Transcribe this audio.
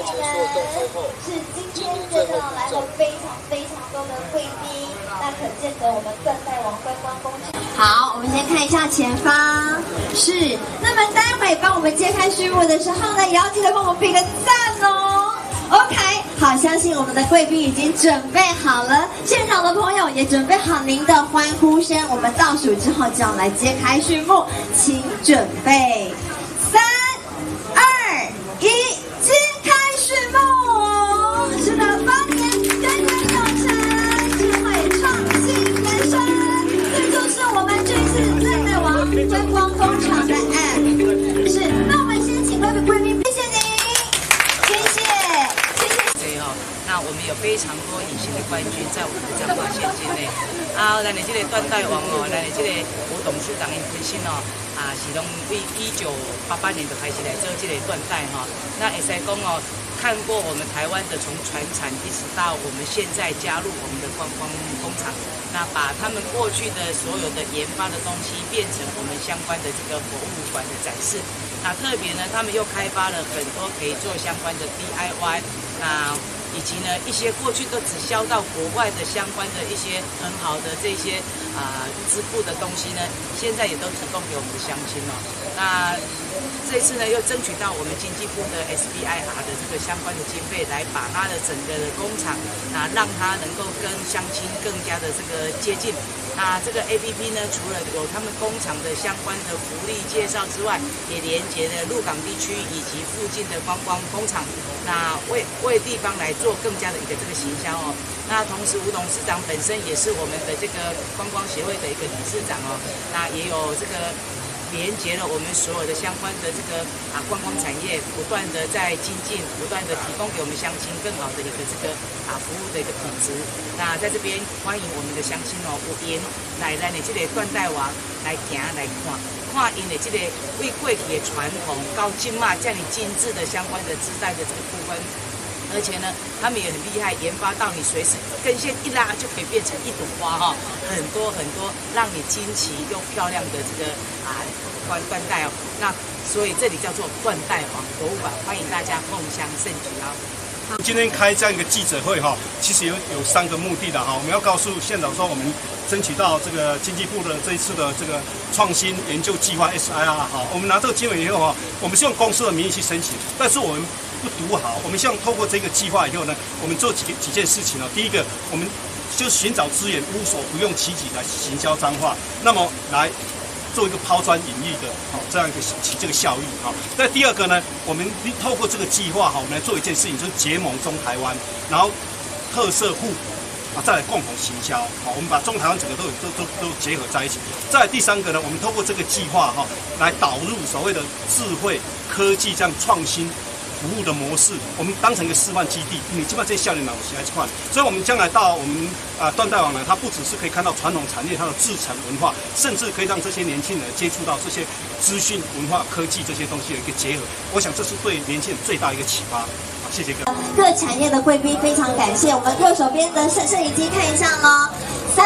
是今天真的来了非常多的贵宾，那可见得我们断代王观光工程。好，我们先看一下前方，是。那么待会帮我们揭开序幕的时候呢，也要记得帮我们比个赞哦。OK， 好，相信我们的贵宾已经准备好了，现场的朋友也准备好您的欢呼声。我们倒数之后就要来揭开序幕，请准备，3、2、1，揭开序幕。是的，8年源远有成，智慧创新延伸，这就是我们这次断代王观光工厂的 App。是，那我们先请贵宾，谢谢您，谢谢。那我们有非常多隐形的冠军在我们的彰化县境内。咱的这个断代王哦，咱的这个吴董事长因本身哦，是从1988年就开始来做这个断代哈。那会使讲哦，看过我们台湾的从传产一直到我们现在加入我们的观光工厂，那把他们过去的所有的研发的东西变成我们相关的这个博物馆的展示。那特别呢，他们又开发了很多可以做相关的 DIY。那以及呢，一些过去都只销到国外的相关的一些很好的这些织布的东西呢，现在也都提供给我们的乡亲哦。那这次呢，又争取到我们经济部的 SBIR 的这个相关的经费，来把它的整个的工厂让它能够跟乡亲更加的这个接近。那这个 APP 呢，除了有他们工厂的相关的福利介绍之外，也连接了鹿港地区以及附近的观光工厂，那为地方来做更加的一个这个行销哦。那同时吴董事长本身也是我们的这个观光协会的一个理事长哦，那也有这个连接了我们所有的相关的这个观光产业，不断的在精进，不断的提供给我们乡亲更好的一个这个服务的一个品质。那在这边欢迎我们的乡亲哦，有缘来咱的这个断代王来行来看因的这个为过去的传统到今嘛这样精致的相关的织带的这个部分。而且呢，他们也很厉害，研发到你随时根线一拉就可以变成一朵花哈，很多让你惊奇又漂亮的这个冠带哦。那所以这里叫做断代王博物馆，欢迎大家共襄盛举哦。今天开这样一个记者会哈，其实有3个目的的哈。我们要告诉县长说，我们争取到这个经济部的这一次的这个创新研究计划 SIR 哈。我们拿这个经费以后哈，我们是用公司的名义去申请，但是我们不独好，我们希望透过这个计划以后呢，我们做几件事情哦。第一个，我们就是寻找资源，无所不用其极来行销彰化，那么来做一个抛砖引玉的这样一个起这个效益哈。那第二个呢，我们透过这个计划哈，我们来做一件事情，就是结盟中台湾，然后特色户再来共同行销好，我们把中台湾整个都结合在一起。再来第3个呢，我们透过这个计划哈，来导入所谓的智慧科技这样创新服务的模式，我们当成一个示范基地，你基本上这些少年人来去看，所以我们将来到我们断代王呢，它不只是可以看到传统产业它的制成文化，甚至可以让这些年轻人接触到这些资讯文化科技这些东西的一个结合。我想这是对年轻人最大一个启发。谢谢各产业的贵宾非常感谢，我们右手边的摄影机看一下喽，3、